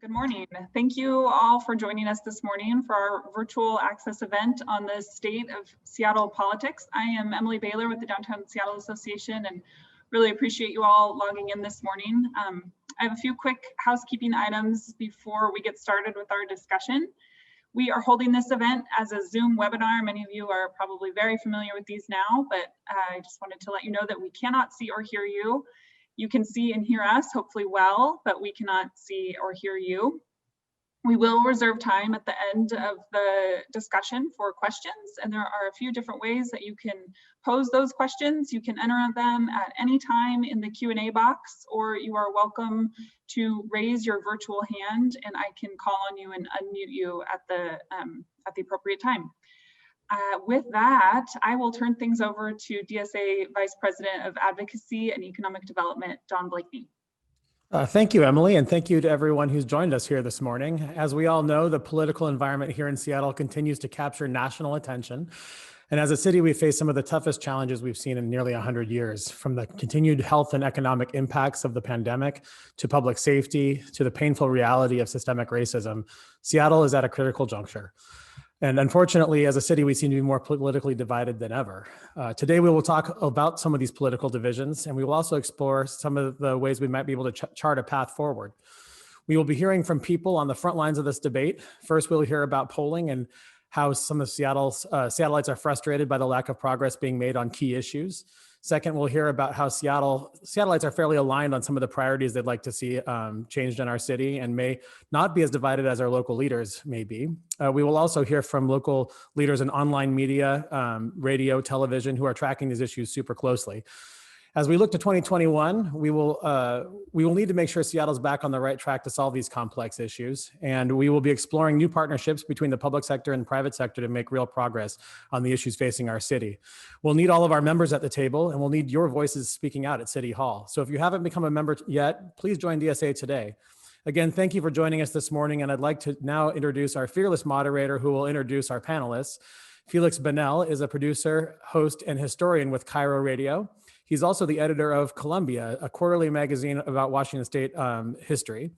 Good morning. Thank you all for joining us this morning for our virtual access event on the state of Seattle politics. I am Emily Baylor with the Downtown Seattle Association and really appreciate you all logging in this morning. I have a few quick housekeeping items before we get started with our discussion. We are holding this event as a Zoom webinar. Many of you are probably very familiar with these now, but I just wanted to let you know that we cannot see or hear you. You can see and hear us, hopefully well, but we cannot see or hear you. We will reserve time at the end of the discussion for questions, and there are a few different ways that you can pose those questions. You can enter them at any time in the Q&A box, or you are welcome to raise your virtual hand and I can call on you and unmute you at the appropriate time. With that, I will turn things over to DSA Vice President of Advocacy and Economic Development, Don Blakeney. Thank you, Emily, and thank you to everyone who's joined us here this morning. As we all know, the political environment here in Seattle continues to capture national attention. And as a city, we face some of the toughest challenges we've seen in nearly 100 years, from the continued health and economic impacts of the pandemic to public safety to the painful reality of systemic racism. Seattle is at a critical juncture. And unfortunately, as a city, we seem to be more politically divided than ever. Today, we will talk about some of these political divisions, and we will also explore some of the ways we might be able to chart a path forward. We will be hearing from people on the front lines of this debate. First, we'll hear about polling and how some of Seattle's Seattleites are frustrated by the lack of progress being made on key issues. Second, we'll hear about how Seattleites are fairly aligned on some of the priorities they'd like to see changed in our city and may not be as divided as our local leaders may be. We will also hear from local leaders in online media, radio, television, who are tracking these issues super closely. As we look to 2021, we will need to make sure Seattle's back on the right track to solve these complex issues. And we will be exploring new partnerships between the public sector and private sector to make real progress on the issues facing our city. We'll need all of our members at the table, and we'll need your voices speaking out at City Hall. So if you haven't become a member yet, please join DSA today. Again, thank you for joining us this morning. And I'd like to now introduce our fearless moderator who will introduce our panelists. Felix Bonnell is a producer, host, and historian with Cairo Radio. He's also the editor of Columbia, a quarterly magazine about Washington State history.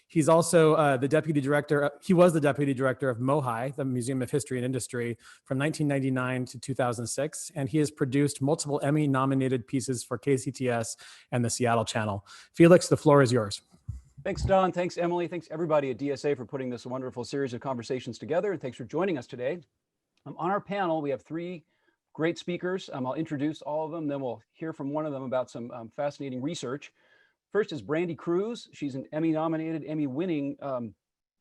He's also the deputy director. He was the deputy director of MOHI, the Museum of History and Industry, from 1999 to 2006. And he has produced multiple Emmy-nominated pieces for KCTS and the Seattle Channel. Felix, the floor is yours. Thanks, Don. Thanks, Emily. Thanks, everybody at DSA for putting this wonderful series of conversations together. And thanks for joining us today. On our panel, we have three great speakers. I'll introduce all of them, then we'll hear from one of them about some fascinating research. First is Brandy Cruz. She's an Emmy-nominated, Emmy-winning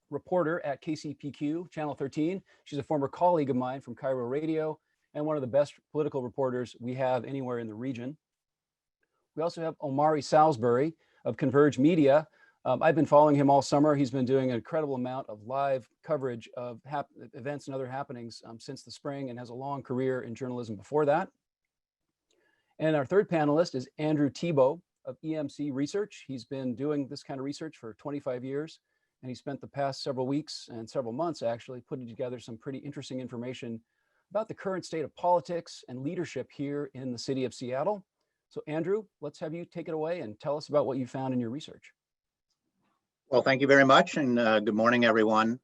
reporter at KCPQ, Channel 13. She's a former colleague of mine from Cairo Radio and one of the best political reporters we have anywhere in the region. We also have Omari Salisbury of Converge Media. I've been following him all summer. He's been doing an incredible amount of live coverage of events and other happenings since the spring and has a long career in journalism before that. And our third panelist is Andrew Thibault of EMC Research. He's been doing this kind of research for 25 years, and he spent the past several weeks and several months actually putting together some pretty interesting information about the current state of politics and leadership here in the city of Seattle. So Andrew, let's have you take it away and tell us about what you found in your research. Well, thank you very much, and good morning, everyone.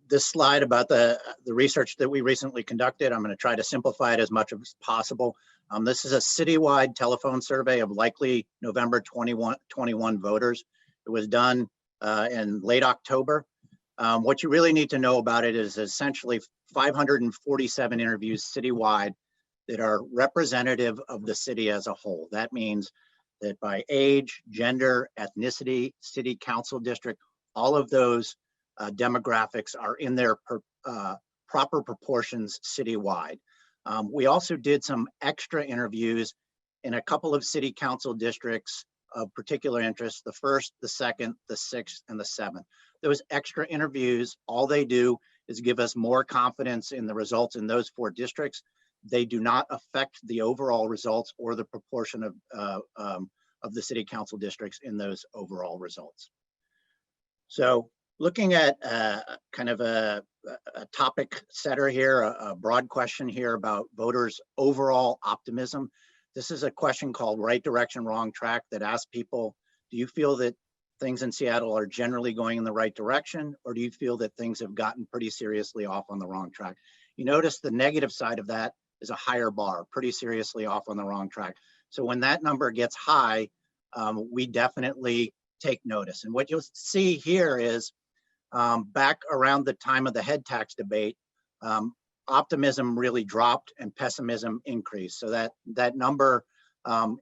This slide about the research that we recently conducted, I'm going to try to simplify it as much as possible. This is a citywide telephone survey of likely November 2021 voters. It was done in late October. What you really need to know about it is essentially 547 interviews citywide that are representative of the city as a whole. That means that by age, gender, ethnicity, city council district, all of those demographics are in their proper proportions citywide. We also did some extra interviews in a couple of city council districts of particular interest, the 1st, the 2nd, the 6th, and the 7th. Those extra interviews, all they do is give us more confidence in the results in those 4 districts. They do not affect the overall results or the proportion of the city council districts in those overall results. So looking at kind of a topic setter here, a broad question here about voters' overall optimism. This is a question called Right Direction, Wrong Track that asks people, do you feel that things in Seattle are generally going in the right direction, or do you feel that things have gotten pretty seriously off on the wrong track? You notice the negative side of that is a higher bar, pretty seriously off on the wrong track. So when that number gets high, we definitely take notice. And what you'll see here is back around the time of the head tax debate, optimism really dropped and pessimism increased. So that number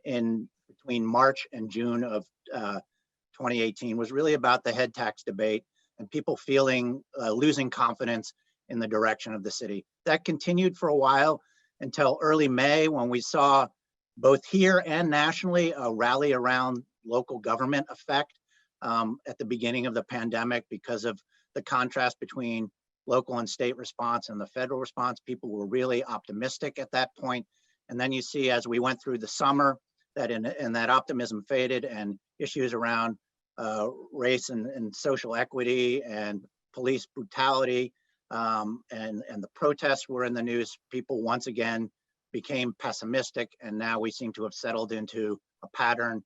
in between March and June of 2018 was really about the head tax debate and people feeling losing confidence in the direction of the city. That continued for a while until early May, when we saw both here and nationally a rally around local government effect at the beginning of the pandemic because of the contrast between local and state response and the federal response. People were really optimistic at that point. And then you see as we went through the summer that in that optimism faded and issues around race and social equity and police brutality and the protests were in the news. People once again became pessimistic, and now we seem to have settled into a pattern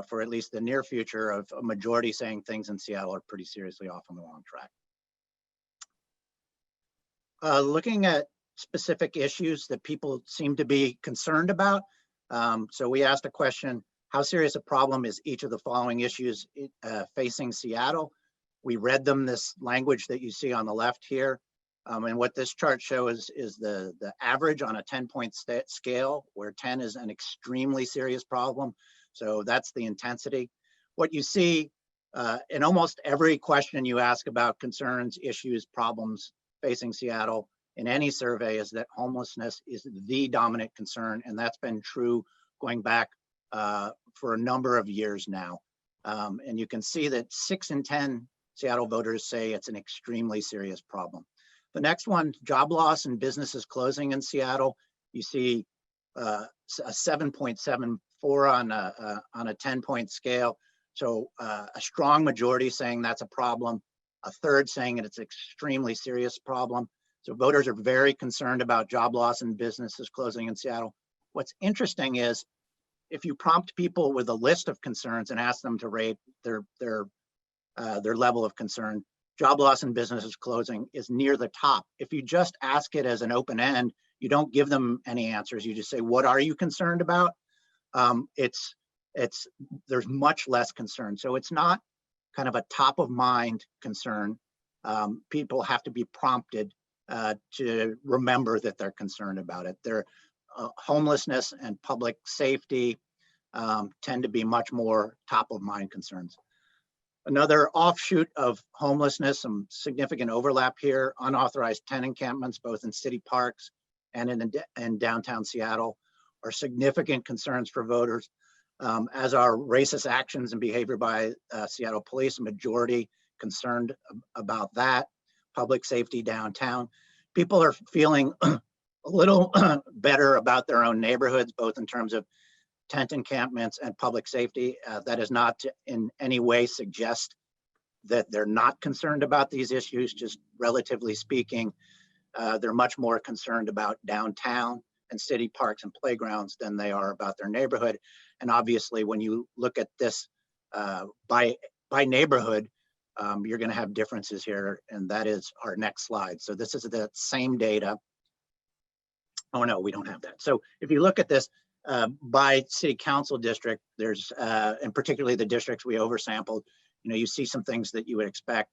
for at least the near future of a majority saying things in Seattle are pretty seriously off on the wrong track. Looking at specific issues that people seem to be concerned about. So we asked a question, how serious a problem is each of the following issues facing Seattle? We read them this language that you see on the left here. And what this chart shows is the average on a 10-point scale, where 10 is an extremely serious problem. So that's the intensity. What you see in almost every question you ask about concerns, issues, problems facing Seattle in any survey is that homelessness is the dominant concern. And that's been true going back for a number of years now. And you can see that 6 in 10 Seattle voters say it's an extremely serious problem. The next one, job loss and businesses closing in Seattle. You see a 7.74 on a 10-point scale. So a strong majority saying that's a problem, a third saying it's an extremely serious problem. So voters are very concerned about job loss and businesses closing in Seattle. What's interesting is if you prompt people with a list of concerns and ask them to rate their level of concern, job loss and businesses closing is near the top. If you just ask it as an open end, you don't give them any answers. You just say, what are you concerned about? There's much less concern. So it's not kind of a top of mind concern. People have to be prompted to remember that they're concerned about it. Their homelessness and public safety tend to be much more top of mind concerns. Another offshoot of homelessness, some significant overlap here, unauthorized tent encampments, both in city parks and in downtown Seattle, are significant concerns for voters, as are racist actions and behavior by Seattle police, a majority concerned about that, public safety downtown. People are feeling a little better about their own neighborhoods, both in terms of tent encampments and public safety. That is not to in any way suggest that they're not concerned about these issues, just relatively speaking, they're much more concerned about downtown and city parks and playgrounds than they are about their neighborhood. And obviously, when you look at this by neighborhood, you're going to have differences here, and that is our next slide. So this is the same data. Oh no, we don't have that. So if you look at this by city council district, there's, and particularly the districts we oversampled, you see some things that you would expect.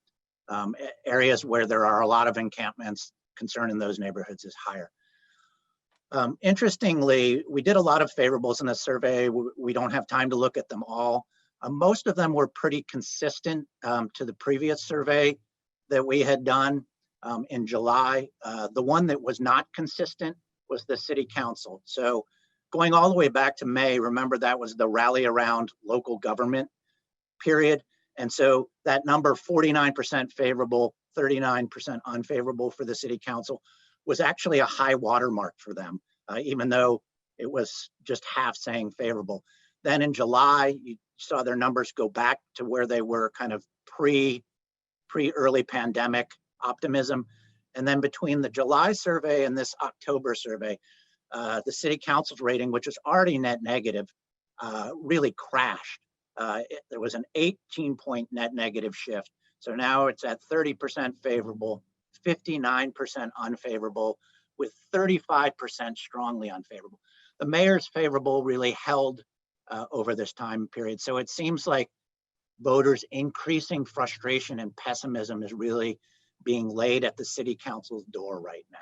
Areas where there are a lot of encampments, concern in those neighborhoods is higher. Interestingly, we did a lot of favorables in this survey. We don't have time to look at them all. Most of them were pretty consistent to the previous survey that we had done in July. The one that was not consistent was the city council. So going all the way back to May, remember that was the rally around local government period. And so that number, 49% favorable, 39% unfavorable for the city council, was actually a high watermark for them, even though it was just half saying favorable. Then in July, you saw their numbers go back to where they were kind of pre-early pandemic optimism. And then between the July survey and this October survey, the city council's rating, which was already net negative, really crashed. there was an 18-point net negative shift. So now it's at 30% favorable, 59% unfavorable, with 35% strongly unfavorable. The mayor's favorable really held over this time period. So it seems like voters' increasing frustration and pessimism is really being laid at the city council's door right now.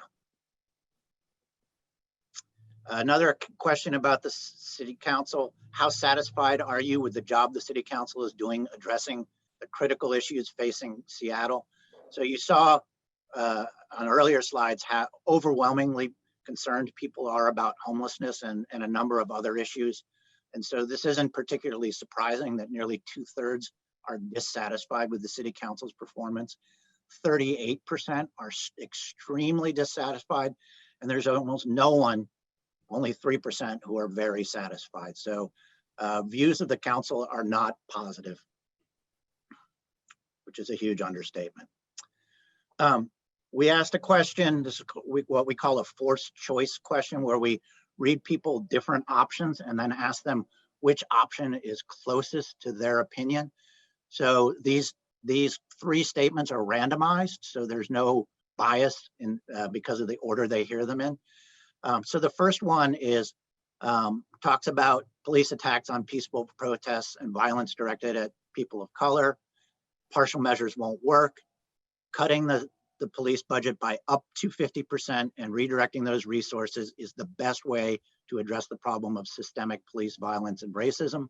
Another question about the city council: how satisfied are you with the job the city council is doing addressing the critical issues facing Seattle? So you saw on earlier slides how overwhelmingly concerned people are about homelessness and a number of other issues. And so this isn't particularly surprising that nearly 2/3 are dissatisfied with the city council's performance. 38% are extremely dissatisfied, and there's almost no one, only 3%, who are very satisfied. So views of the council are not positive, which is a huge understatement. We asked a question, this is what we call a forced choice question, where we read people different options and then ask them which option is closest to their opinion. So these three statements are randomized, so there's no bias in because of the order they hear them in. So the first one is talks about police attacks on peaceful protests and violence directed at people of color. Partial measures won't work. Cutting the police budget by up to 50% and redirecting those resources is the best way to address the problem of systemic police violence and racism.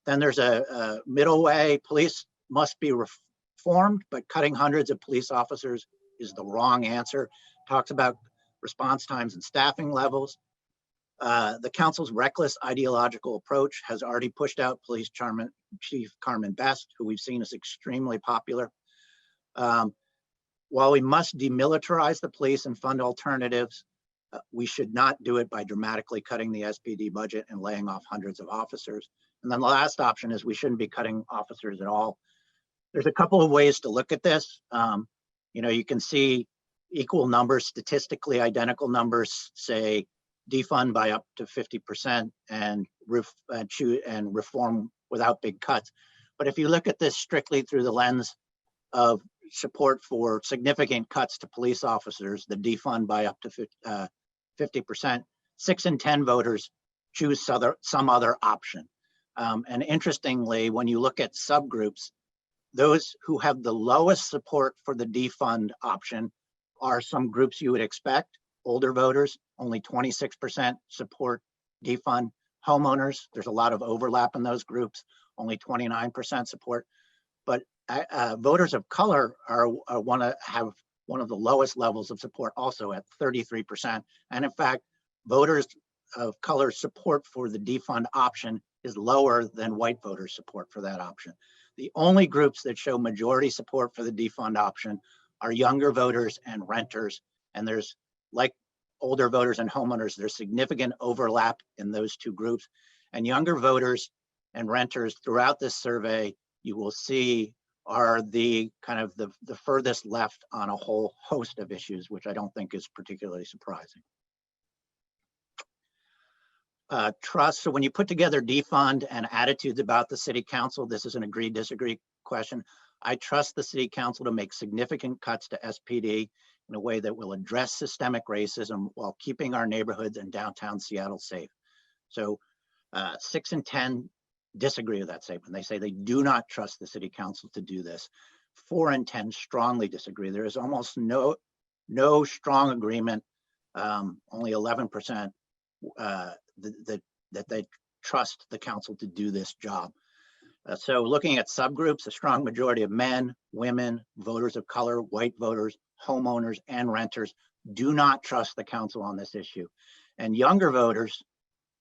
Then there's a middle way: police must be reformed, but cutting hundreds of police officers is the wrong answer. Talks about response times and staffing levels. The council's reckless ideological approach has already pushed out Police Chief Carmen Best, who we've seen is extremely popular. While we must demilitarize the police and fund alternatives, we should not do it by dramatically cutting the SPD budget and laying off hundreds of officers. And then the last option is we shouldn't be cutting officers at all. There's a couple of ways to look at this. You can see equal numbers, statistically identical numbers, say defund by up to 50% and reform without big cuts. But if you look at this strictly through the lens of support for significant cuts to police officers, the defund by up to 50%, 6 in 10 voters choose some other option. And interestingly, when you look at subgroups, those who have the lowest support for the defund option are some groups you would expect. Older voters, only 26% support defund. Homeowners, there's a lot of overlap in those groups, only 29% support. But voters of color have one of the lowest levels of support, also at 33%. And in fact, voters of color support for the defund option is lower than white voters' support for that option. The only groups that show majority support for the defund option are younger voters and renters. And there's, like older voters and homeowners, there's significant overlap in those two groups. And younger voters and renters throughout this survey, you will see, are the kind of the furthest left on a whole host of issues, which I don't think is particularly surprising. Trust. So when you put together defund and attitudes about the city council, this is an agree disagree question. I trust the city council to make significant cuts to SPD in a way that will address systemic racism while keeping our neighborhoods and downtown Seattle safe. So 6 in 10 disagree with that statement. They say they do not trust the city council to do this. 4 in 10 strongly disagree. There is almost no strong agreement, only 11% that they trust the council to do this job. So looking at subgroups, a strong majority of men, women, voters of color, white voters, homeowners, and renters do not trust the council on this issue. And younger voters,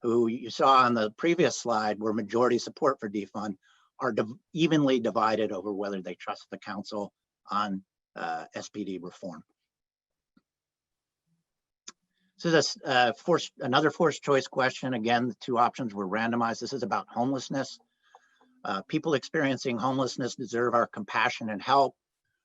who you saw on the previous slide were majority support for defund, are evenly divided over whether they trust the council on SPD reform. So this another forced choice question. Again, the two options were randomized. This is about homelessness. People experiencing homelessness deserve our compassion and help.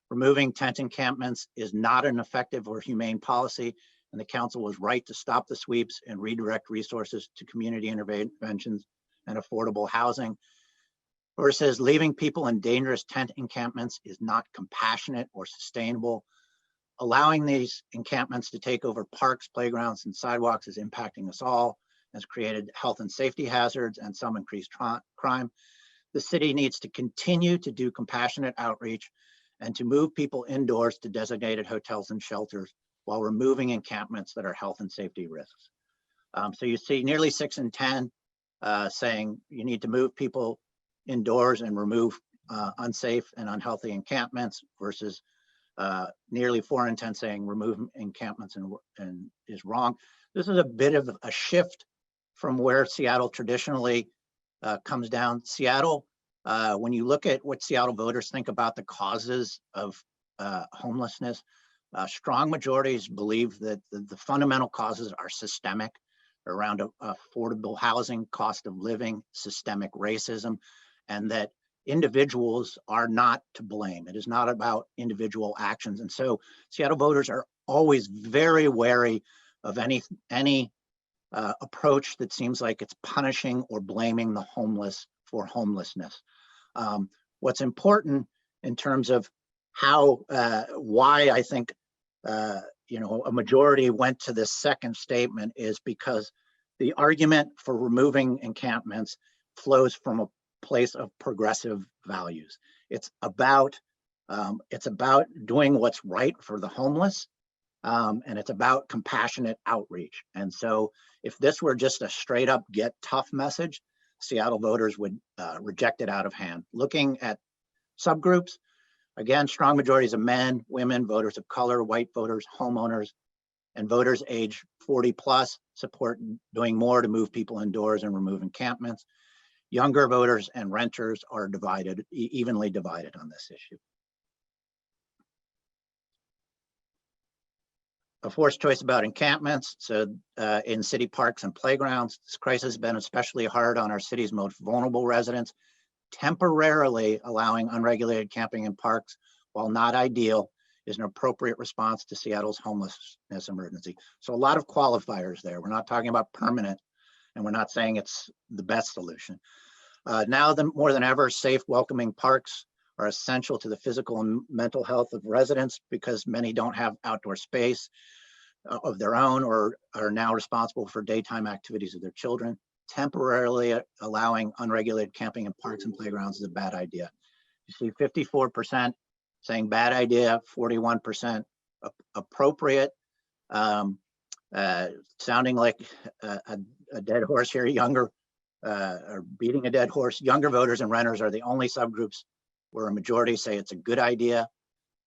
Removing tent encampments is not an effective or humane policy, and the council was right to stop the sweeps and redirect resources to community interventions and affordable housing. versus leaving people in dangerous tent encampments is not compassionate or sustainable. Allowing these encampments to take over parks, playgrounds, and sidewalks is impacting us all, has created health and safety hazards and some increased crime. The city needs to continue to do compassionate outreach and to move people indoors to designated hotels and shelters while removing encampments that are health and safety risks. So you see nearly 6 in 10 saying you need to move people indoors and remove unsafe and unhealthy encampments versus nearly 4 in 10 saying remove encampments and is wrong. This is a bit of a shift from where Seattle traditionally comes down. Seattle, when you look at what Seattle voters think about the causes of homelessness, strong majorities believe that the fundamental causes are systemic, around affordable housing, cost of living, systemic racism, and that individuals are not to blame. It is not about individual actions. And so Seattle voters are always very wary of any approach that seems like it's punishing or blaming the homeless for homelessness. What's important in terms of how, why I think, a majority went to this second statement is because the argument for removing encampments flows from a place of progressive values. It's about doing what's right for the homeless, and it's about compassionate outreach. And so if this were just a straight up get tough message, Seattle voters would reject it out of hand. Looking at subgroups, again, strong majorities of men, women, voters of color, white voters, homeowners, and voters age 40 plus support doing more to move people indoors and remove encampments. Younger voters and renters are divided, evenly divided on this issue. A forced choice about encampments. So in city parks and playgrounds, this crisis has been especially hard on our city's most vulnerable residents. Temporarily allowing unregulated camping in parks, while not ideal, is an appropriate response to Seattle's homelessness emergency. So a lot of qualifiers there. We're not talking about permanent, and we're not saying it's the best solution. Now more than ever, safe, welcoming parks are essential to the physical and mental health of residents because many don't have outdoor space of their own or are now responsible for daytime activities of their children. Temporarily allowing unregulated camping in parks and playgrounds is a bad idea. You see 54% saying bad idea, 41% appropriate. Sounding like a dead horse here, or beating a dead horse. Younger voters and renters are the only subgroups where a majority say it's a good idea.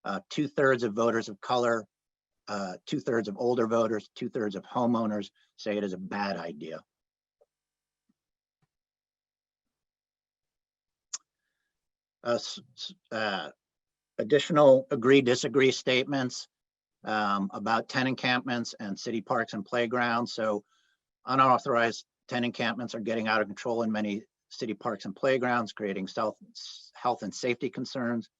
2/3 of voters of color, 2/3 of older voters, 2/3 of homeowners say it is a bad idea. Additional agree, disagree statements about tent encampments and city parks and playgrounds. So unauthorized tent encampments are getting out of control in many city parks and playgrounds, creating health and safety concerns,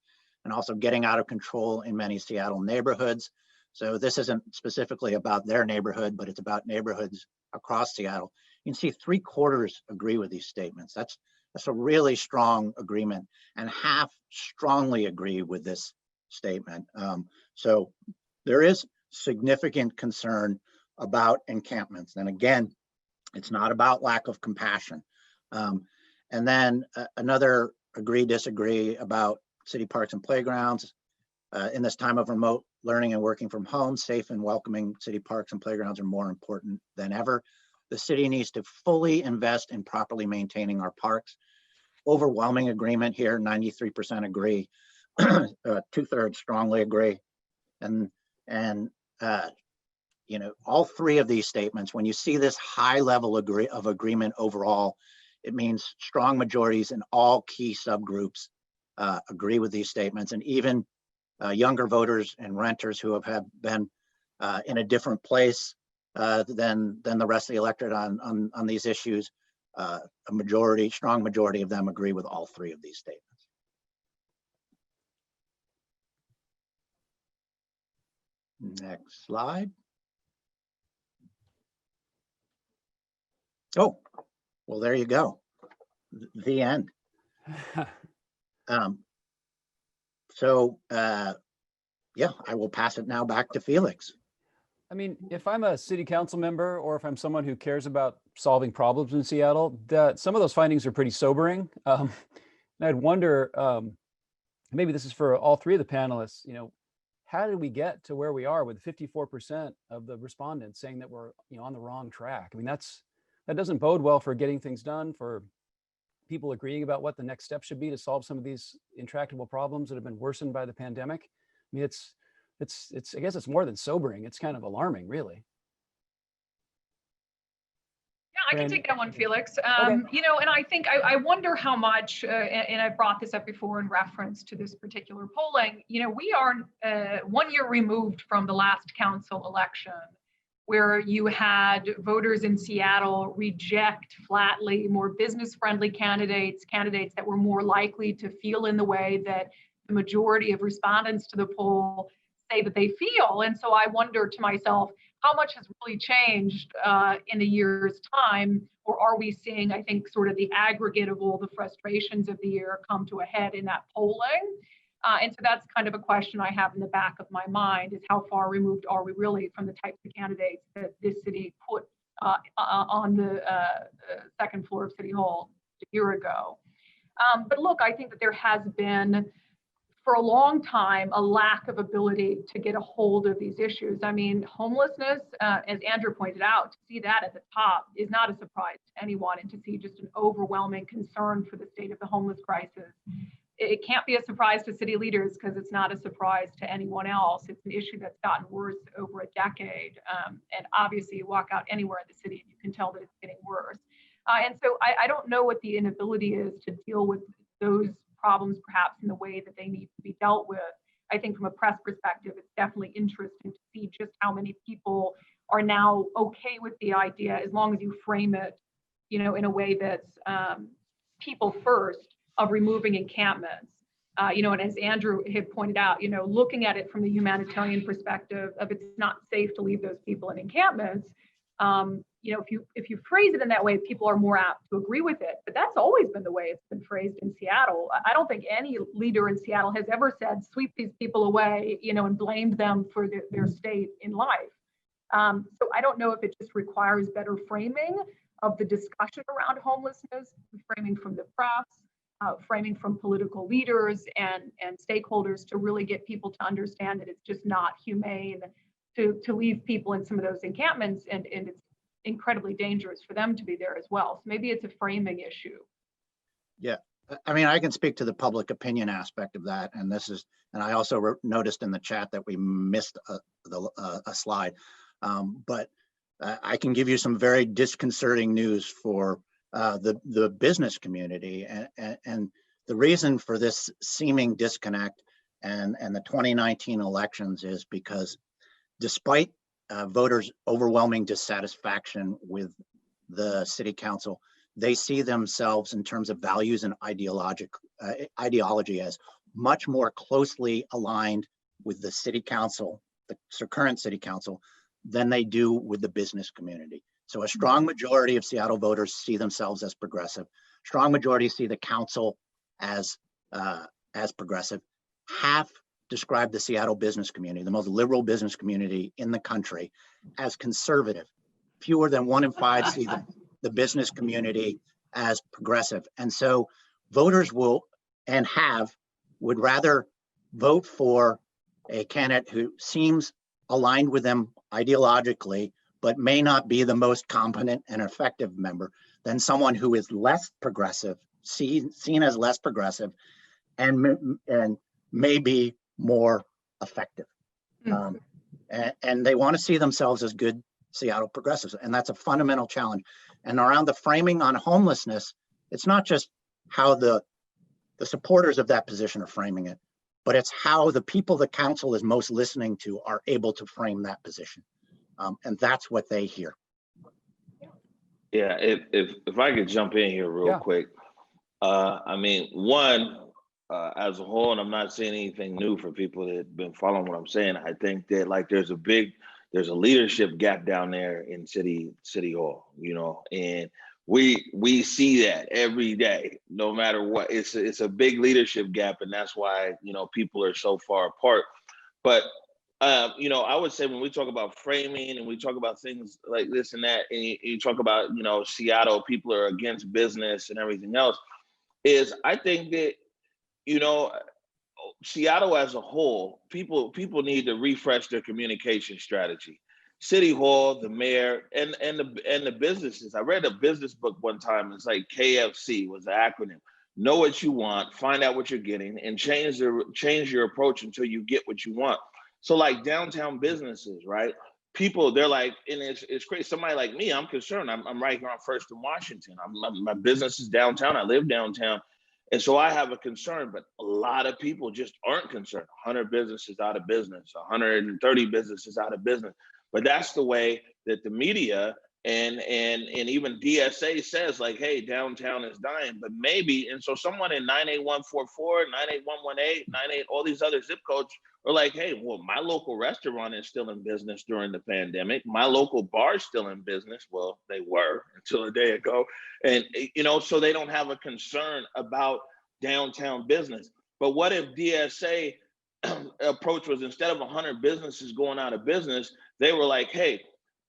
and also getting out of control in many Seattle neighborhoods. So this isn't specifically about their neighborhood, but it's about neighborhoods across Seattle. You can see 3/4 agree with these statements. That's a really strong agreement, and half strongly agree with this statement. So there is significant concern about encampments. And again, it's not about lack of compassion. And then another agree, disagree about city parks and playgrounds. In this time of remote learning and working from home, safe and welcoming city parks and playgrounds are more important than ever. The city needs to fully invest in properly maintaining our parks. Overwhelming agreement here, 93% agree, 2/3 strongly agree. And all three of these statements, when you see this high level of agreement overall, it means strong majorities in all key subgroups agree with these statements. And even younger voters and renters who have been in a different place than the rest of the electorate on these issues, a strong majority of them agree with all three of these statements. Next slide. Oh, well, there you go. The end. Yeah, I will pass it now back to Felix. I mean, if I'm a city council member or if I'm someone who cares about solving problems in Seattle, some of those findings are pretty sobering. And I'd wonder, maybe this is for all three of the panelists, how did we get to where we are with 54% of the respondents saying that we're on the wrong track? I mean, that doesn't bode well for getting things done, for people agreeing about what the next step should be to solve some of these intractable problems that have been worsened by the pandemic. I mean, I guess it's more than sobering. It's kind of alarming, really. Yeah, I can take that one, Felix. Okay. And I think I wonder how much, and I brought this up before in reference to this particular polling, we are 1 year removed from the last council election, where you had voters in Seattle reject flatly more business-friendly candidates that were more likely to feel in the way that the majority of respondents to the poll say that they feel. And so I wonder to myself, how much has really changed in a year's time? Or are we seeing, I think, sort of the aggregate of all the frustrations of the year come to a head in that polling? And so that's kind of a question I have in the back of my mind, is how far removed are we really from the types of candidates that this city put on the second floor of City Hall a year ago. But look, I think that there has been, for a long time, a lack of ability to get a hold of these issues. I mean, homelessness, as Andrew pointed out, to see that at the top is not a surprise to anyone, and to see just an overwhelming concern for the state of the homeless crisis. It can't be a surprise to city leaders, because it's not a surprise to anyone else. It's an issue that's gotten worse over a decade. And obviously you walk out anywhere in the city and you can tell that it's getting worse. And so I don't know what the inability is to deal with those problems perhaps in the way that they need to be dealt with. I think from a press perspective, it's definitely interesting to see just how many people are now okay with the idea, as long as you frame it, in a way that's people first, of removing encampments. And as Andrew had pointed out, looking at it from the humanitarian perspective of it's not safe to leave those people in encampments. If you phrase it in that way, people are more apt to agree with it. But that's always been the way it's been phrased in Seattle. I don't think any leader in Seattle has ever said, sweep these people away, and blamed them for their state in life. So I don't know if it just requires better framing of the discussion around homelessness, framing from the press, framing from political leaders and stakeholders, to really get people to understand that it's just not humane to leave people in some of those encampments, and it's incredibly dangerous for them to be there as well. So maybe it's a framing issue. Yeah, I mean, I can speak to the public opinion aspect of that, and I also noticed in the chat that we missed a slide, but I can give you some very disconcerting news for the business community, and the reason for this seeming disconnect and the 2019 elections is because, despite voters' overwhelming dissatisfaction with the city council, they see themselves in terms of values and ideology as much more closely aligned with the city council, the current city council, than they do with the business community. So a strong majority of Seattle voters see themselves as progressive. Strong majority see the council as progressive. Half describe the Seattle business community, the most liberal business community in the country, as conservative. Fewer than 1 in 5 see the business community as progressive. And so voters would rather vote for a candidate who seems aligned with them ideologically, but may not be the most competent and effective member, than someone who is less progressive, seen as less progressive, and may be more effective. And they want to see themselves as good Seattle progressives. And that's a fundamental challenge. And around the framing on homelessness, it's not just how the supporters of that position are framing it, but it's how the people the council is most listening to are able to frame that position. And that's what they hear. Yeah, if I could jump in here real quick. I mean, as a whole, and I'm not saying anything new for people that have been following what I'm saying, I think that like there's a leadership gap down there in City Hall, and we see that every day, no matter what. It's a big leadership gap, and that's why, you know, people are so far apart. But you know, I would say when we talk about framing and we talk about things like this and that, and you talk about, you know, Seattle, people are against business and everything else, is I think that, you know, Seattle as a whole, people need to refresh their communication strategy. City Hall, the mayor, and the businesses. I read a business book one time. It's like KFC was the acronym. Know what you want, find out what you're getting, and change your approach until you get what you want. So like downtown businesses, right? People, they're like, and it's crazy. Somebody like me, I'm concerned. I'm right here on First in Washington. My business is downtown. I live downtown. And so I have a concern, but a lot of people just aren't concerned. 100 businesses out of business, 130 businesses out of business. But that's the way that the media and even DSA says, like, hey, downtown is dying. But maybe, and so someone in 98144, 98118, 98, all these other zip codes are like, hey, well, my local restaurant is still in business during the pandemic. My local bar is still in business. Well, they were until a day ago. And, you know, so they don't have a concern about downtown business. But what if DSA approach was, instead of 100 businesses going out of business, they were like, hey,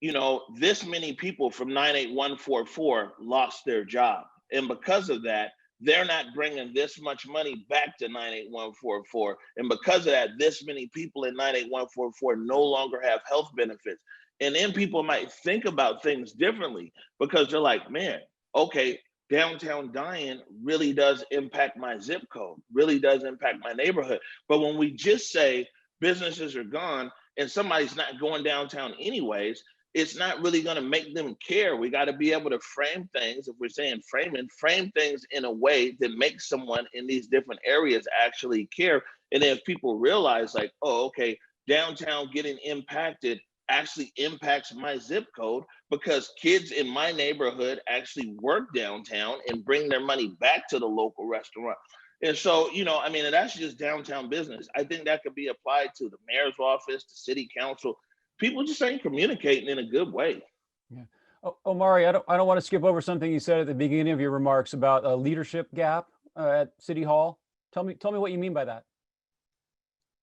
you know, this many people from 98144 lost their job. And because of that, they're not bringing this much money back to 98144. And because of that, this many people in 98144 no longer have health benefits. And then people might think about things differently, because they're like, man, okay, downtown dying really does impact my zip code, really does impact my neighborhood. But when we just say businesses are gone and somebody's not going downtown anyways, it's not really going to make them care. We got to be able to frame things. If we're saying framing, frame things in a way that makes someone in these different areas actually care. And then if people realize, like, oh, okay, downtown getting impacted actually impacts my zip code, because kids in my neighborhood actually work downtown and bring their money back to the local restaurant. And so, you know, I mean, that's just downtown business. I think that could be applied to the mayor's office, the city council. People just ain't communicating in a good way. Yeah. Omari, I don't want to skip over something you said at the beginning of your remarks about a leadership gap at City Hall. Tell me what you mean by that.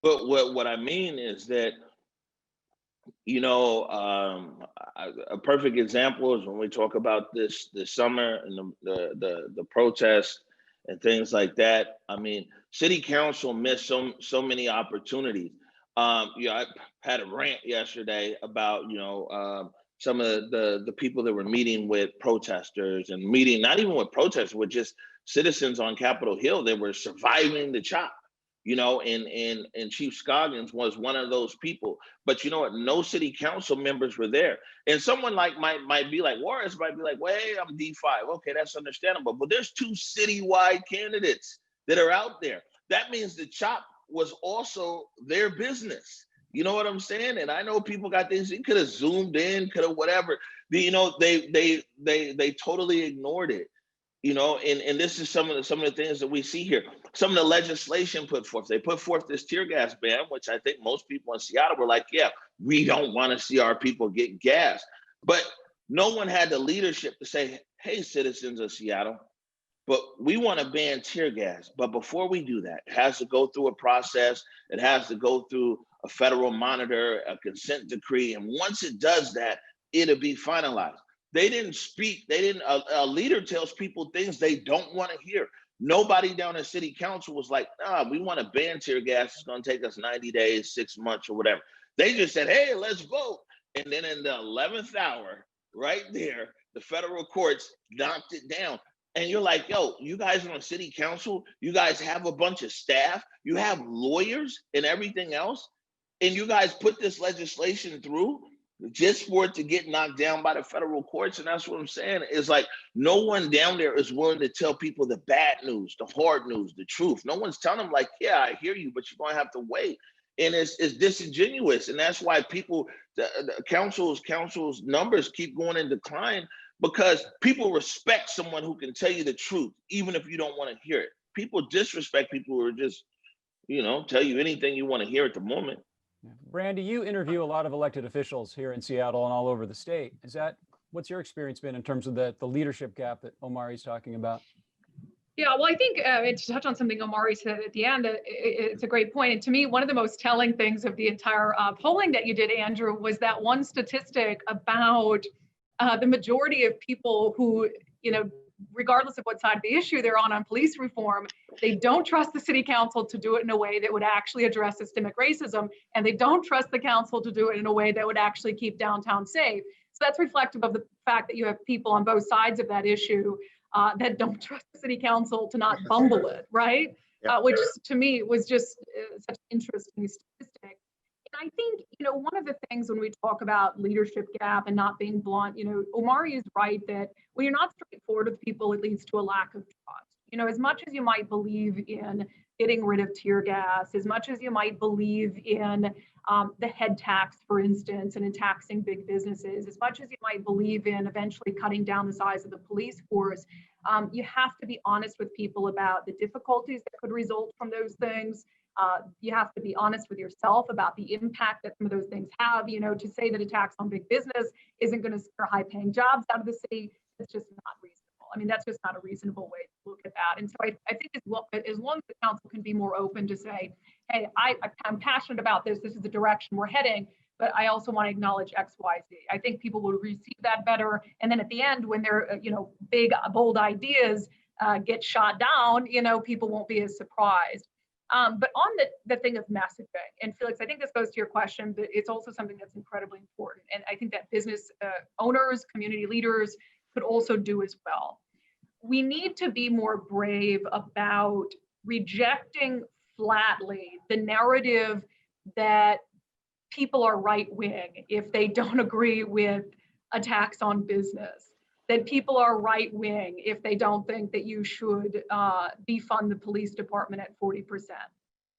But what I mean is that, you know, a perfect example is when we talk about this summer and the protests and things like that. I mean, city council missed so many opportunities. You know, I had a rant yesterday about, you know, some of the people that were meeting with protesters, and meeting not even with protesters, with just citizens on Capitol Hill that were surviving the chop. You know, and Chief Scoggins was one of those people. But you know what? No city council members were there. And someone like might be like, Warren might be like, well, hey, I'm D5. Okay, that's understandable. But there's 2 citywide candidates that are out there. That means the chop was also their business. You know what I'm saying? And I know people got things, they could have zoomed in, could have whatever. You know, they totally ignored it. You know, and this is some of the things that we see here. Some of the legislation put forth. They put forth this tear gas ban, which I think most people in Seattle were like, yeah, we don't want to see our people get gas. But no one had the leadership to say, hey, citizens of Seattle, but we want to ban tear gas. But before we do that, it has to go through a process. It has to go through a federal monitor, a consent decree. And once it does that, it'll be finalized. They didn't speak. They didn't. A leader tells people things they don't want to hear. Nobody down in city council was like, nah, we want to ban tear gas. It's going to take us 90 days, 6 months, or whatever. They just said, hey, let's vote. And then in the 11th hour, right there, the federal courts knocked it down. And you're like, yo, you guys are on city council. You guys have a bunch of staff. You have lawyers and everything else. And you guys put this legislation through just for it to get knocked down by the federal courts. And that's what I'm saying. It's like no one down there is willing to tell people the bad news, the hard news, the truth. No one's telling them like, yeah, I hear you, but you're going to have to wait. And it's disingenuous. And that's why people, the council's numbers keep going in decline, because people respect someone who can tell you the truth, even if you don't want to hear it. People disrespect people who are just, you know, tell you anything you want to hear at the moment. Brandy, you interview a lot of elected officials here in Seattle and all over the state. Is that what's your experience been in terms of the leadership gap that Omari's talking about? Yeah, well, I think to touch on something Omari said at the end, it's a great point. And to me, one of the most telling things of the entire polling that you did, Andrew, was that one statistic about the majority of people who, regardless of what side of the issue they're on police reform, they don't trust the city council to do it in a way that would actually address systemic racism, and they don't trust the council to do it in a way that would actually keep downtown safe. So that's reflective of the fact that you have people on both sides of that issue that don't trust the city council to not bumble it, right? Which to me was just such an interesting statistic. And I think, one of the things when we talk about leadership gap and not being blunt, Omari is right that when you're not straightforward with people, it leads to a lack of trust. As much as you might believe in getting rid of tear gas, as much as you might believe in the head tax, for instance, and in taxing big businesses, as much as you might believe in eventually cutting down the size of the police force, you have to be honest with people about the difficulties that could result from those things. You have to be honest with yourself about the impact that some of those things have. To say that a tax on big business isn't going to scare high-paying jobs out of the city, it's just not reasonable. I mean, that's just not a reasonable way to look at that. And so I think as long as the council can be more open to say, hey, I'm passionate about this. This is the direction we're heading, but I also want to acknowledge X, Y, Z. I think people will receive that better. And then at the end, when their big, bold ideas get shot down, people won't be as surprised. But on the thing of messaging, and Felix, I think this goes to your question, but it's also something that's incredibly important. And I think that business owners, community leaders could also do as well. We need to be more brave about rejecting flatly the narrative that people are right-wing if they don't agree with a tax on business, that people are right-wing if they don't think that you should defund the police department at 40%.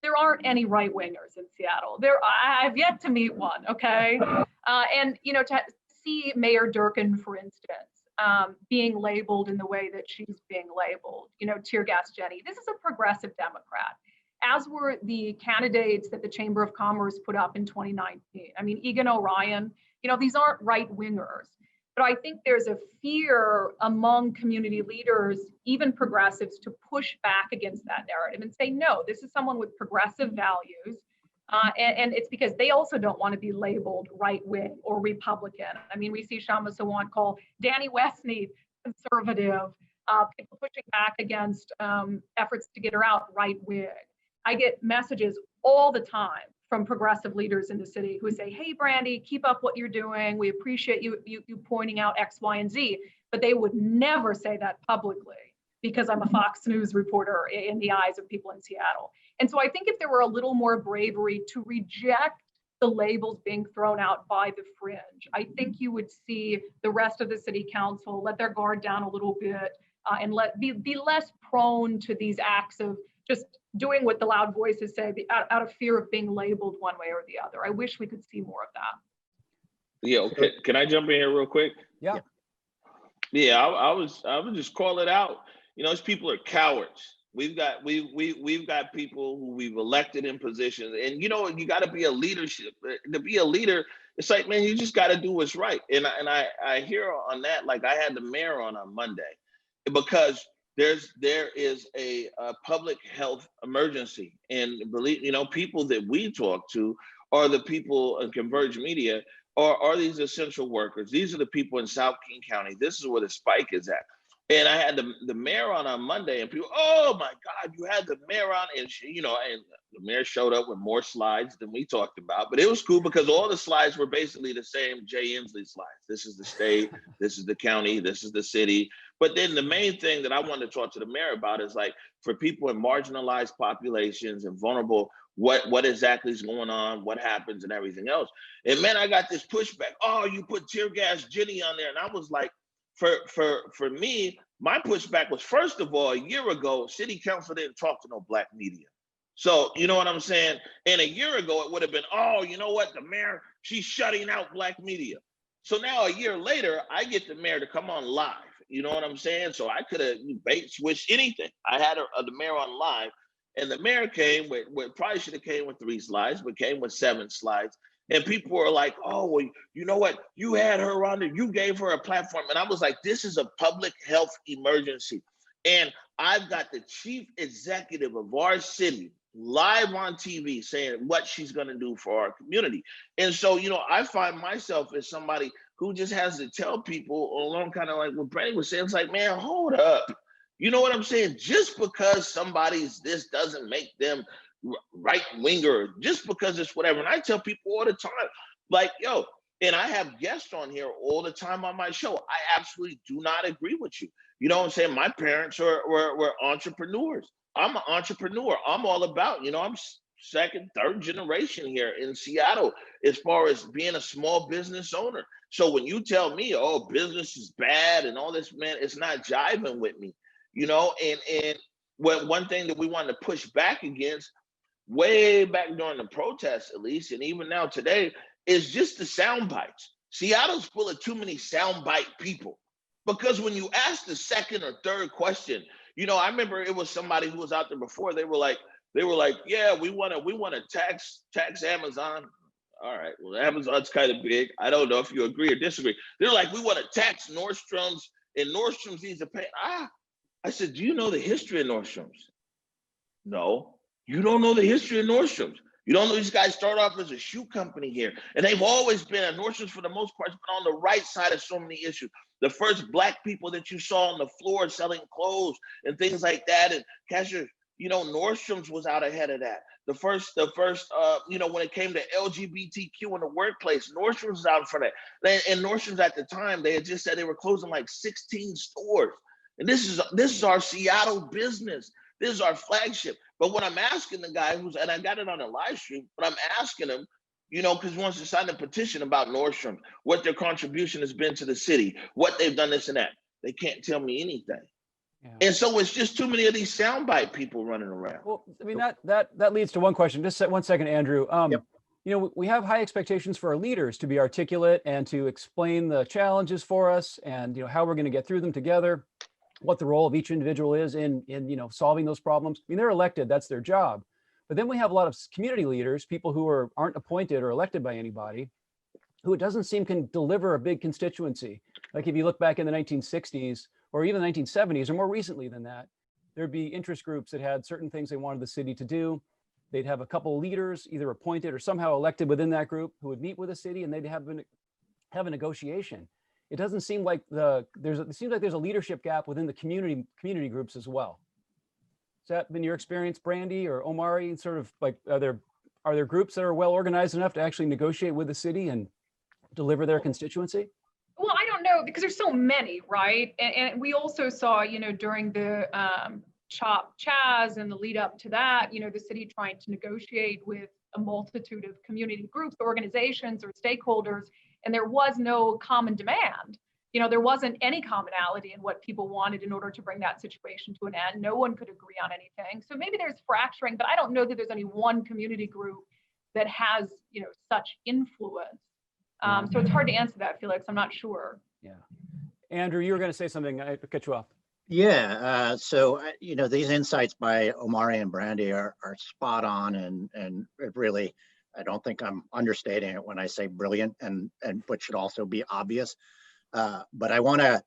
There aren't any right-wingers in Seattle. I've yet to meet one, okay? And, to see Mayor Durkin, for instance, being labeled in the way that she's being labeled, tear gas Jenny. This is a progressive Democrat, as were the candidates that the Chamber of Commerce put up in 2019. I mean, Egan Orion, these aren't right-wingers. But I think there's a fear among community leaders, even progressives, to push back against that narrative and say, no, this is someone with progressive values. And it's because they also don't want to be labeled right-wing or Republican. I mean, we see Shama Sawant call Danny Westney conservative, people pushing back against efforts to get her out right-wing. I get messages all the time from progressive leaders in the city who say, hey, Brandy, keep up what you're doing. We appreciate you pointing out X, Y, and Z. But they would never say that publicly because I'm a Fox News reporter in the eyes of people in Seattle. And so I think if there were a little more bravery to reject the labels being thrown out by the fringe, I think you would see the rest of the city council let their guard down a little bit and be less prone to these acts of just doing what the loud voices say out of fear of being labeled one way or the other. I wish we could see more of that. Yeah, okay. Can I jump in here real quick? Yeah. Yeah, I would just call it out. These people are cowards. We've got people who we've elected in positions, and you got to be a leadership. To be a leader, it's like, man, you just got to do what's right. And I hear on that, like I had the mayor on Monday, because there is a public health emergency, and believe people that we talk to are the people in Converge Media are these essential workers. These are the people in South King County. This is where the spike is at. And I had the mayor on Monday, and people, oh my God, you had the mayor on, and and the mayor showed up with more slides than we talked about. But it was cool because all the slides were basically the same Jay Inslee slides. This is the state, this is the county, this is the city. But then the main thing that I wanted to talk to the mayor about is, like, for people in marginalized populations and vulnerable, what exactly is going on, what happens, and everything else. And man, I got this pushback. Oh, you put tear gas Jenny on there, and I was like, for me, my pushback was, first of all, a year ago, city council didn't talk to no Black media. So, you know what I'm saying? And a year ago, it would have been, oh, you know what? The mayor, she's shutting out Black media. So now a year later, I get the mayor to come on live. You know what I'm saying? So I could have bait switched anything. I had the mayor on live, and the mayor came with probably should have came with 3 slides, but came with 7 slides. And people were like, oh, well, you know what? You had her on there, you gave her a platform. And I was like, this is a public health emergency. And I've got the chief executive of our city live on TV saying what she's going to do for our community. And so, you know, I find myself as somebody who just has to tell people along, kind of like what Brady was saying, it's like, man, hold up. You know what I'm saying? Just because somebody's this doesn't make them right winger, just because it's whatever. And I tell people all the time, like, yo, and I have guests on here all the time on my show. I absolutely do not agree with you. You know what I'm saying? My parents were entrepreneurs. I'm an entrepreneur. I'm all about, you know, I'm second, third generation here in Seattle as far as being a small business owner. So when you tell me, oh, business is bad and all this, man, it's not jiving with me, you know. And one thing that we wanted to push back against way back during the protests, at least, and even now today, is just the sound bites. Seattle's full of too many sound bite people, because when you ask the second or third question, you know, I remember it was somebody who was out there before. They were like, yeah, we want to tax Amazon. All right, well, Amazon's kind of big. I don't know if you agree or disagree. They're like, we want to tax Nordstrom's, and Nordstrom's needs to pay. I said, do you know the history of Nordstrom's? No, you don't know the history of Nordstrom's. You don't know these guys start off as a shoe company here, and they've always been at Nordstrom's for the most part, but on the right side of so many issues. The first Black people that you saw on the floor selling clothes and things like that, and cashiers, you know, Nordstrom's was out ahead of that. The first, you know, when it came to LGBTQ in the workplace, Nordstrom's was out for that. And Nordstrom's at the time, they had just said they were closing like 16 stores. And this is our Seattle business. This is our flagship. But when I'm asking the guy and I got it on a live stream, but I'm asking him, you know, because he wants to sign a petition about Nordstrom, what their contribution has been to the city, what they've done, this and that. They can't tell me anything. Yeah. And so it's just too many of these soundbite people running around. Well, I mean, that leads to one question. Just 1 second, Andrew. Yep. You know, we have high expectations for our leaders to be articulate and to explain the challenges for us, and, you know, how we're going to get through them together, what the role of each individual is in you know, solving those problems. I mean, they're elected, that's their job. But then we have a lot of community leaders, people who aren't appointed or elected by anybody, who it doesn't seem can deliver a big constituency. Like if you look back in the 1960s or even the 1970s, or more recently than that, there'd be interest groups that had certain things they wanted the city to do. They'd have a couple of leaders, either appointed or somehow elected within that group, who would meet with the city, and they'd have a negotiation. It doesn't seem like it seems like there's a leadership gap within the community groups as well. Has that been your experience, Brandy or Omari? Sort of like, are there groups that are well organized enough to actually negotiate with the city and deliver their constituency? Well, I don't know, because there's so many, right? And we also saw, you know, during the CHOP Chaz and the lead up to that, you know, the city trying to negotiate with a multitude of community groups, organizations, or stakeholders, and there was no common demand. You know, there wasn't any commonality in what people wanted in order to bring that situation to an end. No one could agree on anything. So maybe there's fracturing, but I don't know that there's any one community group that has, you know, such influence. So it's hard to answer that, Felix. I'm not sure. Yeah. Andrew, you were going to say something. I cut you off. Yeah. So, you know, these insights by Omari and Brandy are spot on, and really, I don't think I'm understating it when I say brilliant, and what should also be obvious. But I want to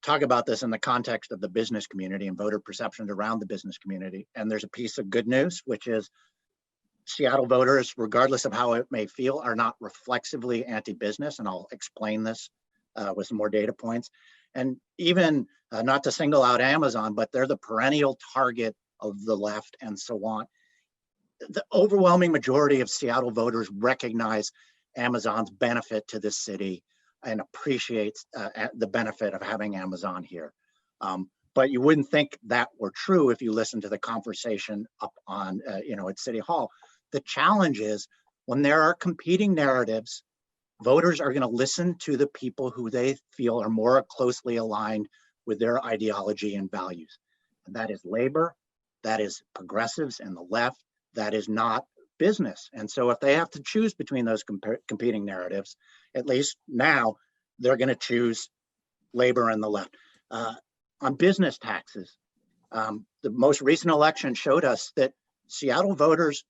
talk about this in the context of the business community and voter perceptions around the business community. And there's a piece of good news, which is Seattle voters, regardless of how it may feel, are not reflexively anti-business. And I'll explain this with some more data points. And even not to single out Amazon, but they're the perennial target of the left and so on. The overwhelming majority of Seattle voters recognize Amazon's benefit to this city and appreciates the benefit of having Amazon here. But you wouldn't think that were true if you listen to the conversation up on, you know, at City Hall. The challenge is when there are competing narratives, voters are going to listen to the people who they feel are more closely aligned with their ideology and values. And that is labor, that is progressives and the left, that is not business. And so if they have to choose between those competing narratives, at least now, they're going to choose labor and the left. On business taxes, the most recent election showed us that Seattle voters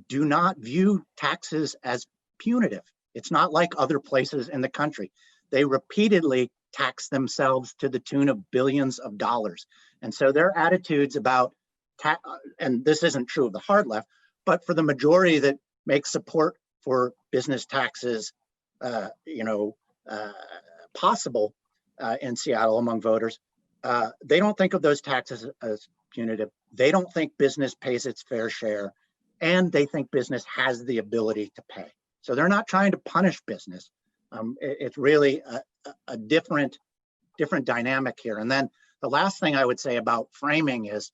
do not view taxes as punitive. It's not like other places in the country. They repeatedly tax themselves to the tune of billions of dollars. And so their attitudes about and this isn't true of the hard left, but for the majority that makes support for business taxes, possible in Seattle among voters, they don't think of those taxes as punitive. They don't think business pays its fair share, and they think business has the ability to pay. So they're not trying to punish business. It's really a different dynamic here. And then the last thing I would say about framing is,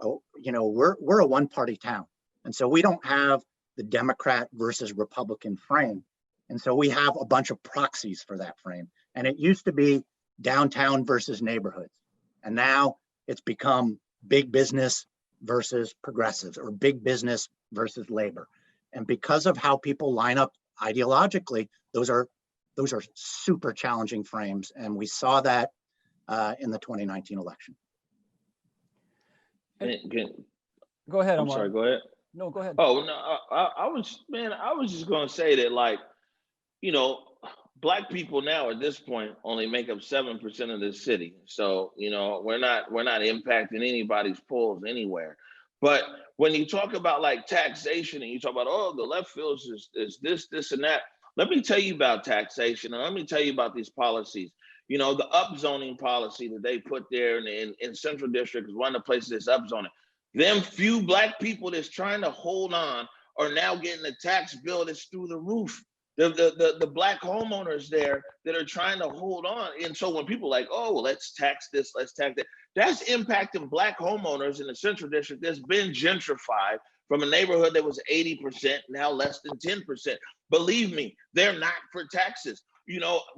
we're a one-party town, and so we don't have the Democrat versus Republican frame. And so we have a bunch of proxies for that frame. And it used to be downtown versus neighborhoods. And now it's become big business versus progressives, or big business versus labor. And because of how people line up ideologically, those are super challenging frames. And we saw that in the 2019 election. Go ahead, I'm Omar. sorry, go ahead. No, go ahead. Oh, no, I was just going to say that, like, Black people now at this point only make up 7% of the city. So, we're not impacting anybody's polls anywhere. But when you talk about like taxation and you talk about, oh, the left feels is this and that, let me tell you about taxation, and let me tell you about these policies. The upzoning policy that they put there in Central District is one of the places that's upzoning. Them few Black people that's trying to hold on are now getting a tax bill that's through the roof. The Black homeowners there that are trying to hold on. And so when people are like, oh, well, let's tax this, let's tax that, that's impacting Black homeowners in the Central District that's been gentrified from a neighborhood that was 80%, now less than 10%. Believe me, they're not for taxes.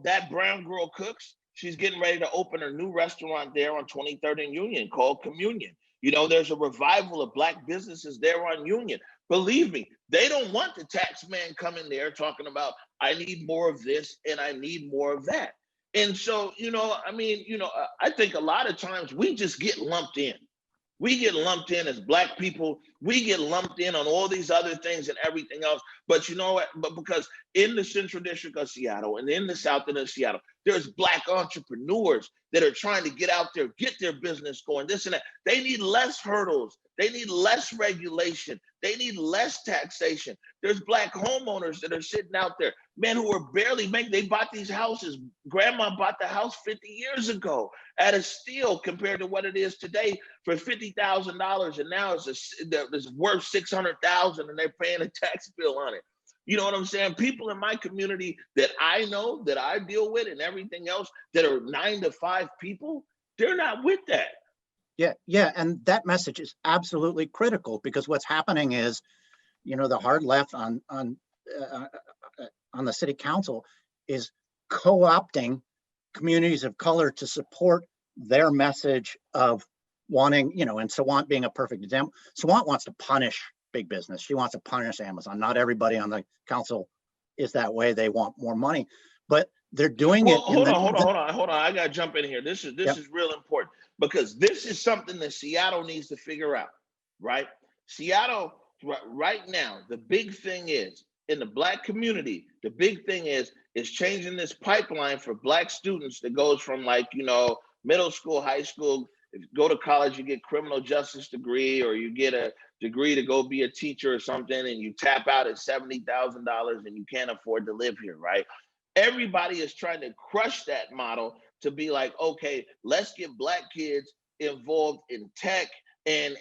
That brown girl cooks, she's getting ready to open her new restaurant there on 23rd and Union called Communion. There's a revival of Black businesses there on Union. Believe me, they don't want the tax man coming there talking about, I need more of this and I need more of that. And so, I think a lot of times we just get lumped in. We get lumped in as Black people. We get lumped in on all these other things and everything else. But you know what? But because in the Central District of Seattle and in the South End of Seattle, there's Black entrepreneurs that are trying to get out there, get their business going, this and that. They need less hurdles. They need less regulation. They need less taxation. There's Black homeowners that are sitting out there, men who are barely making, they bought these houses. Grandma bought the house 50 years ago at a steal compared to what it is today for $50,000. And now it's worth $600,000 and they're paying a tax bill on it. You know what I'm saying? People in my community that I know, that I deal with and everything else that are 9 to 5 people, they're not with that. Yeah, and that message is absolutely critical, because what's happening is, the hard left on the city council is co-opting communities of color to support their message of wanting, and Sawant being a perfect example. Sawant wants to punish big business. She wants to punish Amazon. Not everybody on the council is that way. They want more money, but they're doing it. Hold on. I got to jump in here. This is real important, because this is something that Seattle needs to figure out, right? Seattle right now, the big thing is in the Black community, the big thing is changing this pipeline for Black students that goes from middle school, high school. If you go to college, you get criminal justice degree, or you get a degree to go be a teacher or something, and you tap out at $70,000 and you can't afford to live here, right? Everybody is trying to crush that model to be like, okay, let's get Black kids involved in tech and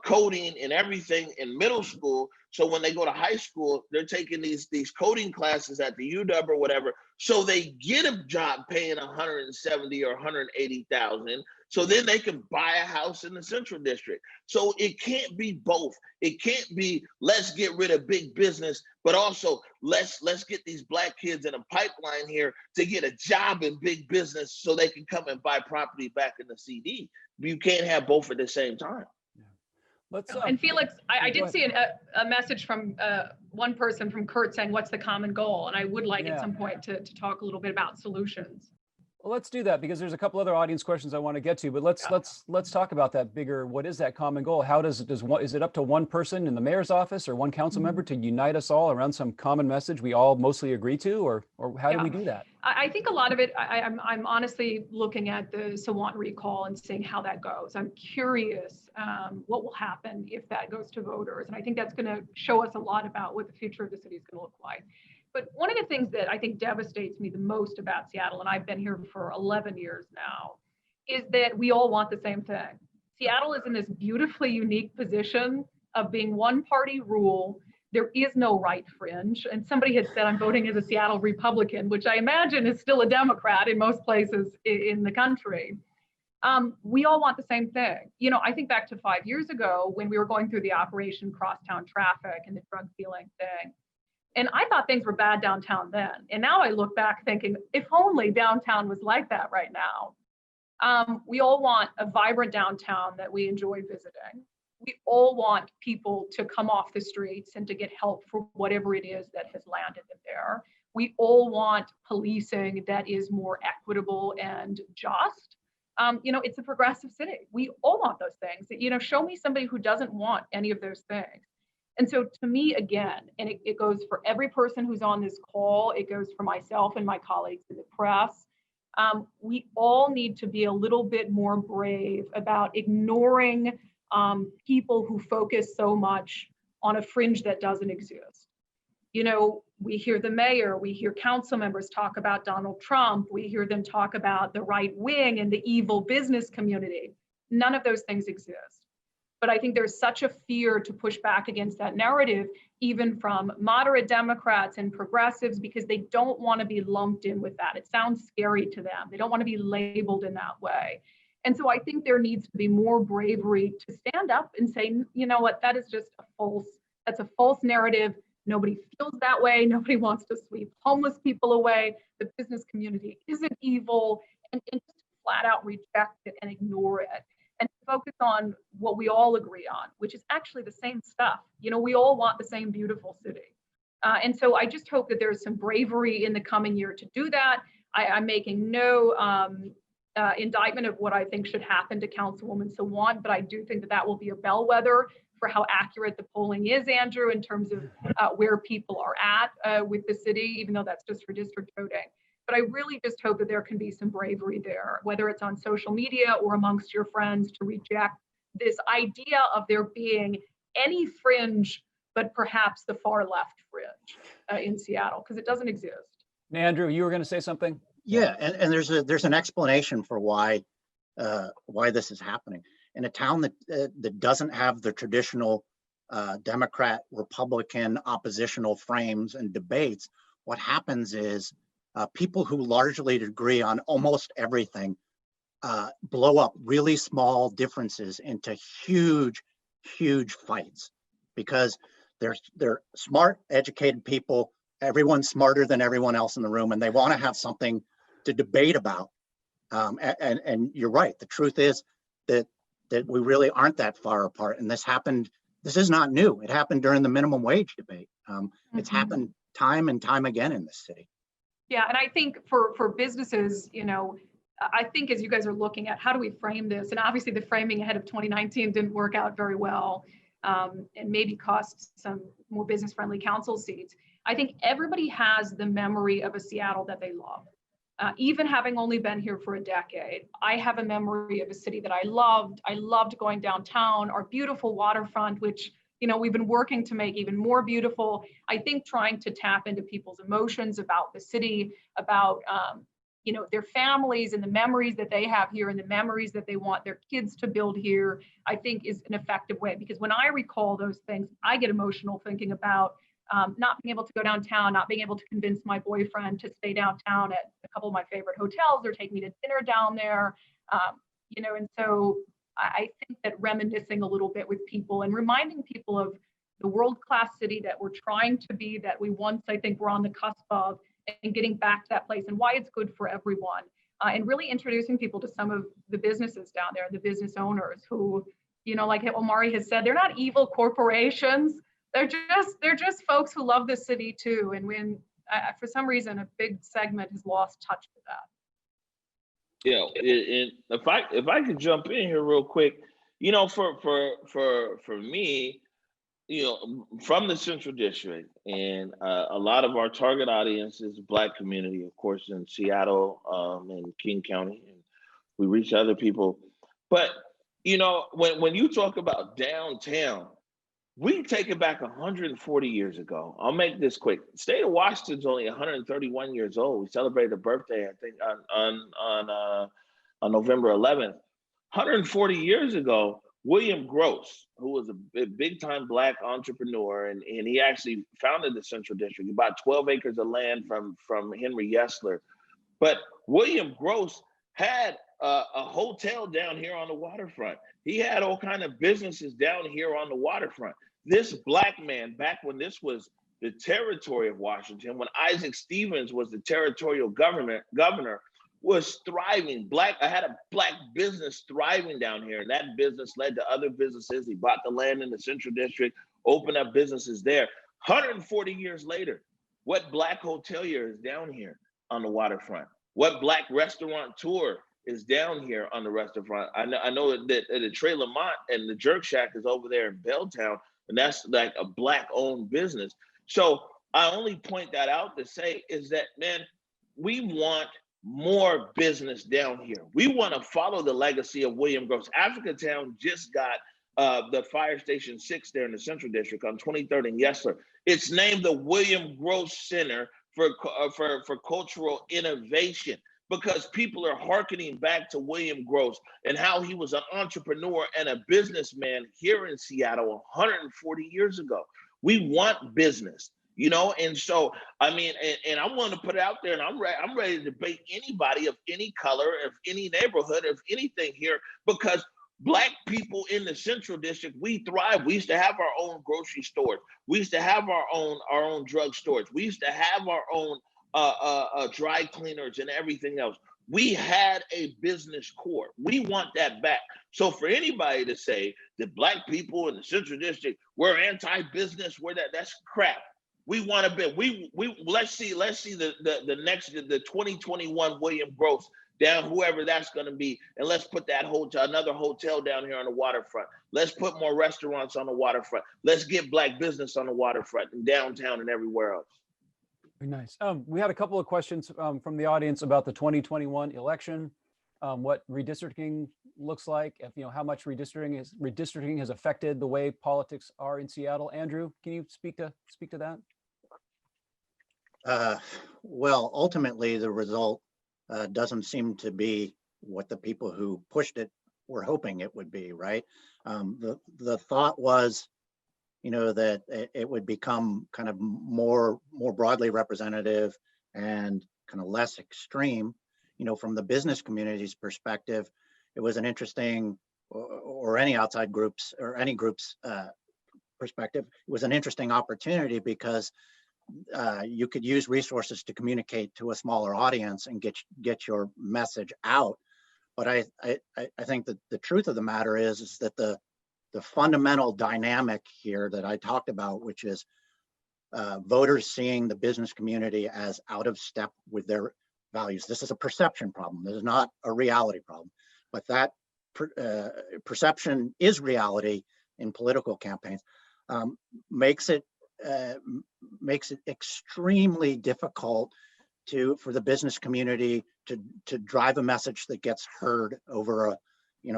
coding and everything in middle school. So when they go to high school, they're taking these coding classes at the UW or whatever, so they get a job paying $170,000 or $180,000. So then they can buy a house in the Central District. So it can't be both. It can't be let's get rid of big business, but also let's get these Black kids in a pipeline here to get a job in big business so they can come and buy property back in the CD. You can't have both at the same time. And Felix, I did see a message from one person, from Kurt, saying, what's the common goal? And I would like at some point to talk a little bit about solutions. Well, let's do that because there's a couple other audience questions I want to get to, but let's talk about that bigger. What is that common goal? How is it up to one person in the mayor's office or one council member to unite us all around some common message we all mostly agree to, or how do we do that? I think a lot of it, I'm honestly looking at the Sawant recall and seeing how that goes. I'm curious what will happen if that goes to voters. And I think that's going to show us a lot about what the future of the city is going to look like. But one of the things that I think devastates me the most about Seattle, and I've been here for 11 years now, is that we all want the same thing. Seattle is in this beautifully unique position of being one party rule. There is no right fringe. And somebody had said I'm voting as a Seattle Republican, which I imagine is still a Democrat in most places in the country. We all want the same thing. You know, I think back to 5 years ago when we were going through the Operation Crosstown Traffic and the drug dealing thing. And I thought things were bad downtown then. And now I look back thinking, if only downtown was like that right now. We all want a vibrant downtown that we enjoy visiting. We all want people to come off the streets and to get help for whatever it is that has landed them there. We all want policing that is more equitable and just. You know, it's a progressive city. We all want those things. You know, show me somebody who doesn't want any of those things. And so to me, again, and it goes for every person who's on this call, it goes for myself and my colleagues in the press, we all need to be a little bit more brave about ignoring people who focus so much on a fringe that doesn't exist. You know, we hear the mayor, we hear council members talk about Donald Trump, we hear them talk about the right wing and the evil business community. None of those things exist. But I think there's such a fear to push back against that narrative, even from moderate Democrats and progressives, because they don't want to be lumped in with that. It sounds scary to them. They don't want to be labeled in that way. And so I think there needs to be more bravery to stand up and say, you know what, that is just that's a false narrative. Nobody feels that way. Nobody wants to sweep homeless people away. The business community isn't evil, and just flat out reject it and ignore it. And focus on what we all agree on, which is actually the same stuff. You know, we all want the same beautiful city. And so I just hope that there's some bravery in the coming year to do that. I'm making no indictment of what I think should happen to Councilwoman Sawant, but I do think that that will be a bellwether for how accurate the polling is, Andrew, in terms of where people are at with the city, even though that's just for district voting. But I really just hope that there can be some bravery there, whether it's on social media or amongst your friends, to reject this idea of there being any fringe, but perhaps the far left fringe in Seattle, because it doesn't exist. Andrew, you were going to say something? Yeah, and there's an explanation for why this is happening. In a town that doesn't have the traditional Democrat, Republican oppositional frames and debates, what happens is people who largely agree on almost everything blow up really small differences into huge fights, because they're smart, educated people. Everyone's smarter than everyone else in the room, and they want to have something to debate about. And you're right. The truth is that we really aren't that far apart. And this happened. This is not new. It happened during the minimum wage debate. It's happened time and time again in this city. Yeah, and I think for businesses, you know, I think as you guys are looking at how do we frame this, and obviously the framing ahead of 2019 didn't work out very well, and maybe cost some more business-friendly council seats. I think everybody has the memory of a Seattle that they love. Even having only been here for a decade, I have a memory of a city that I loved. I loved going downtown, our beautiful waterfront, which, you know, we've been working to make even more beautiful. I think trying to tap into people's emotions about the city, about, you know, their families and the memories that they have here and the memories that they want their kids to build here, I think is an effective way. Because when I recall those things, I get emotional thinking about not being able to go downtown, not being able to convince my boyfriend to stay downtown at a couple of my favorite hotels or take me to dinner down there. You know, and so I think that reminiscing a little bit with people and reminding people of the world-class city that we're trying to be, that we once, I think, were on the cusp of, and getting back to that place and why it's good for everyone. And really introducing people to some of the businesses down there, the business owners who, you know, like Omari has said, they're not evil corporations. They're just folks who love this city too. And when, for some reason, a big segment has lost touch with that. You know, if I could jump in here real quick, you know, for me, you know, from the Central District, and a lot of our target audience is Black community, of course, in Seattle and King County, and we reach other people. But you know, when you talk about downtown, we take it back 140 years ago. I'll make this quick. The state of Washington's only 131 years old. We celebrated a birthday, I think, on November 11th. 140 years ago, William Gross, who was a big-time Black entrepreneur, and he actually founded the Central District. He bought 12 acres of land from Henry Yesler. But William Gross had a hotel down here on the waterfront. He had all kind of businesses down here on the waterfront. This Black man, back when this was the territory of Washington, when Isaac Stevens was the territorial governor, was thriving. I had a Black business thriving down here, and that business led to other businesses. He bought the land in the Central District, opened up businesses there. 140 years later, what Black hotelier is down here on the waterfront? What Black restaurateur is down here on the restaurant? I know that the Trey Lamont and the Jerk Shack is over there in Belltown, and that's like a Black-owned business. So I only point that out to say is that, man, we want more business down here. We want to follow the legacy of William Gross. Africatown just got the Fire Station 6 there in the Central District on 23rd and Yesler. It's named the William Gross Center for Cultural Innovation, because people are hearkening back to William Gross and how he was an entrepreneur and a businessman here in Seattle 140 years ago. We want business, you know, and so, I mean, and I want to put it out there, and I'm ready to debate anybody of any color, of any neighborhood, of anything here, because Black people in the Central District, we thrive. We used to have our own grocery stores. We used to have our own drug stores. We used to have our own dry cleaners and everything else. We had a business core. We want that back. So for anybody to say that Black people in the Central District, we're anti-business, that's crap. We want to be. Let's see the next 2021 William Gross down, whoever that's going to be, and let's put that another hotel down here on the waterfront. Let's put more restaurants on the waterfront. Let's get Black business on the waterfront and downtown and everywhere else. Very nice. We had a couple of questions from the audience about the 2021 election, what redistricting looks like, if, you know, how much redistricting has affected the way politics are in Seattle. Andrew, can you speak to that? Well, ultimately, the result doesn't seem to be what the people who pushed it were hoping it would be, right? The thought was, you know, that it would become kind of more broadly representative and kind of less extreme. You know, from the business community's perspective, it was an interesting, or any outside groups or any group's perspective, it was an interesting opportunity because you could use resources to communicate to a smaller audience and get your message out. But I think that the truth of the matter is that the fundamental dynamic here that I talked about, which is voters seeing the business community as out of step with their values. This is a perception problem. This is not a reality problem, but that perception is reality in political campaigns. Makes it extremely difficult for the business community to drive a message that gets heard over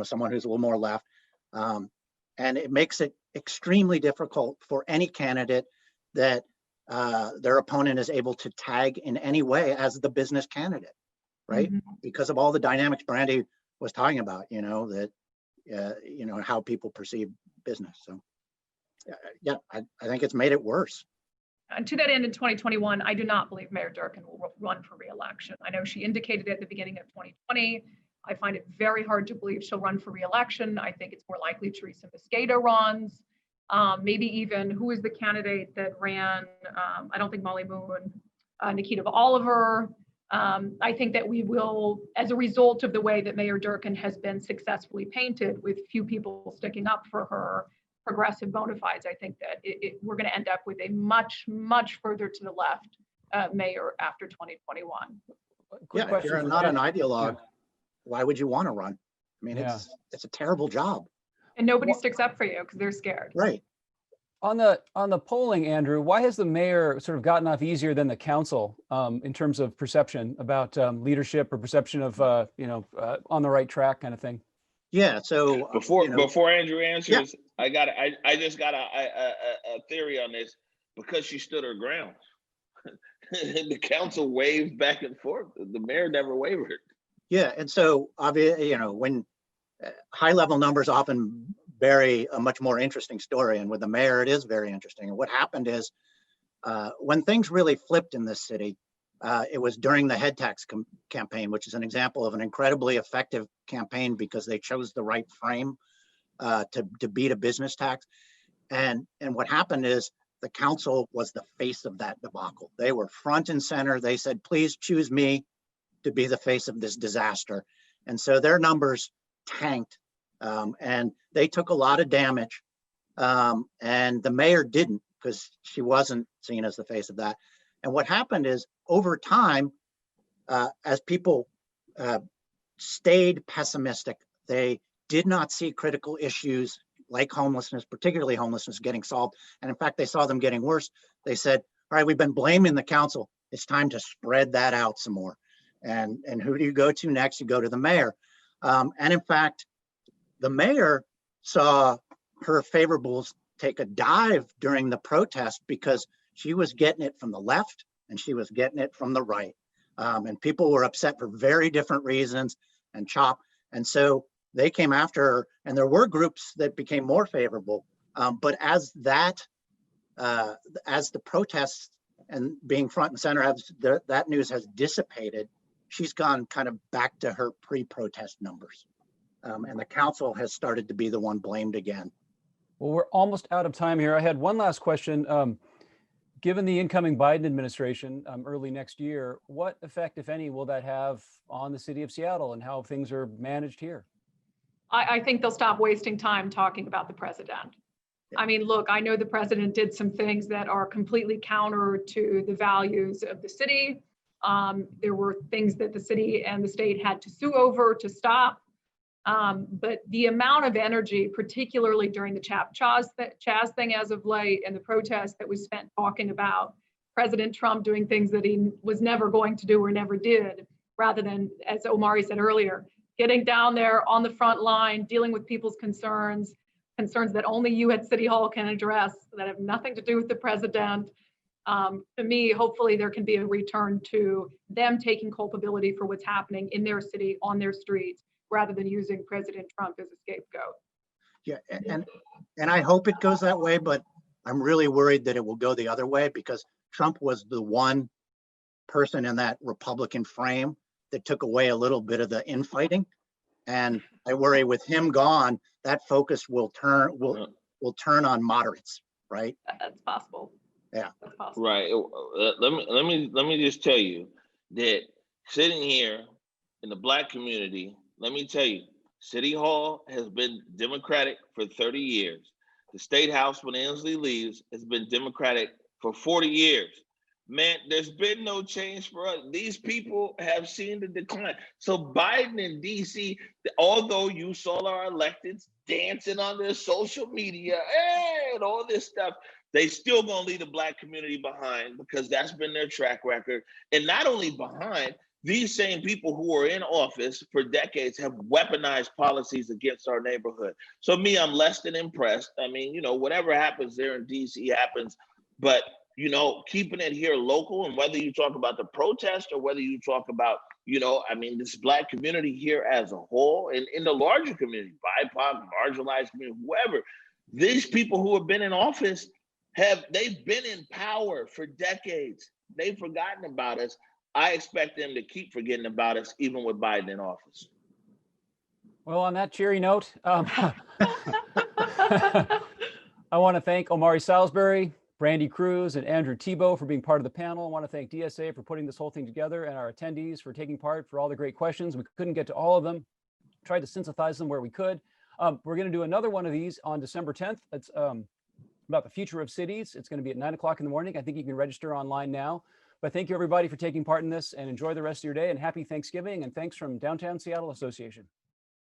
someone who's a little more left. And it makes it extremely difficult for any candidate that their opponent is able to tag in any way as the business candidate, right? Mm-hmm. Because of all the dynamics Brandy was talking about, how people perceive business. So yeah, I think it's made it worse. And to that end, in 2021, I do not believe Mayor Durkan will run for re-election. I know she indicated at the beginning of 2020. I find it very hard to believe she'll run for re-election. I think it's more likely Teresa Mosqueda runs. Maybe even, who is the candidate that ran? I don't think Molly Moon, Nikita Oliver. I think that we will, as a result of the way that Mayor Durkan has been successfully painted with few people sticking up for her progressive bona fides, I think that we're going to end up with a much, much further to the left mayor after 2021. Yeah, if you're not an ideologue, why would you want to run? I mean, it's a terrible job. And nobody sticks up for you because they're scared. Right. On the polling, Andrew, why has the mayor sort of gotten off easier than the council in terms of perception about leadership or perception of on the right track kind of thing? Yeah. So before Andrew answers, yeah. I just got a theory on this. Because she stood her ground. The council waved back and forth. The mayor never wavered. Yeah, and so obviously, when high level numbers often bury a much more interesting story, and with the mayor, it is very interesting. And what happened is, when things really flipped in this city, it was during the head tax campaign, which is an example of an incredibly effective campaign because they chose the right frame to beat a business tax. And what happened is the council was the face of that debacle. They were front and center. They said, please choose me to be the face of this disaster. And so their numbers tanked and they took a lot of damage. And the mayor didn't, because she wasn't seen as the face of that. And what happened is over time, as people stayed pessimistic, they did not see critical issues like homelessness, particularly homelessness, getting solved. And in fact, they saw them getting worse. They said, all right, we've been blaming the council. It's time to spread that out some more. And who do you go to next? You go to the mayor. And in fact, the mayor saw her favorables take a dive during the protest because she was getting it from the left and she was getting it from the right. And people were upset for very different reasons and chop. And so they came after her, and there were groups that became more favorable. But as the protests and being front and center, that news has dissipated, she's gone kind of back to her pre-protest numbers. And the council has started to be the one blamed again. Well, we're almost out of time here. I had one last question. Given the incoming Biden administration early next year, what effect, if any, will that have on the city of Seattle and how things are managed here? I think they'll stop wasting time talking about the president. Yeah. I mean, look, I know the president did some things that are completely counter to the values of the city. There were things that the city and the state had to sue over to stop. But the amount of energy, particularly during the Chaz thing as of late and the protest that was spent talking about President Trump doing things that he was never going to do or never did, rather than, as Omari said earlier, getting down there on the front line, dealing with people's concerns that only you at City Hall can address, that have nothing to do with the president. To me, hopefully there can be a return to them taking culpability for what's happening in their city, on their streets, rather than using President Trump as a scapegoat. Yeah, and I hope it goes that way, but I'm really worried that it will go the other way because Trump was the one person in that Republican frame that took away a little bit of the infighting. And I worry with him gone, that focus will turn on moderates, right? That's possible. Yeah. That's possible. Right. Let me just tell you that sitting here in the Black community, let me tell you, City Hall has been Democratic for 30 years. The State House, when Inslee leaves, has been Democratic for 40 years. Man, there's been no change for us. These people have seen the decline. So Biden in DC, although you saw our electeds dancing on their social media and all this stuff, they still gonna leave the Black community behind because that's been their track record. And not only behind, these same people who are in office for decades have weaponized policies against our neighborhood. So me, I'm less than impressed. I mean, whatever happens there in DC happens, but keeping it here local, and whether you talk about the protest or whether you talk about, this Black community here as a whole, and in the larger community, BIPOC, marginalized community, whoever, these people who have been in office they've been in power for decades. They've forgotten about us. I expect them to keep forgetting about us, even with Biden in office. Well, on that cheery note, I want to thank Omari Salisbury, Brandy Cruz, and Andrew Tebow for being part of the panel. I want to thank DSA for putting this whole thing together and our attendees for taking part, for all the great questions. We couldn't get to all of them. Tried to synthesize them where we could. We're going to do another one of these on December 10th. It's about the future of cities. It's going to be at 9 o'clock in the morning. I think you can register online now. But thank you everybody for taking part in this, and enjoy the rest of your day, and happy Thanksgiving, and thanks from Downtown Seattle Association.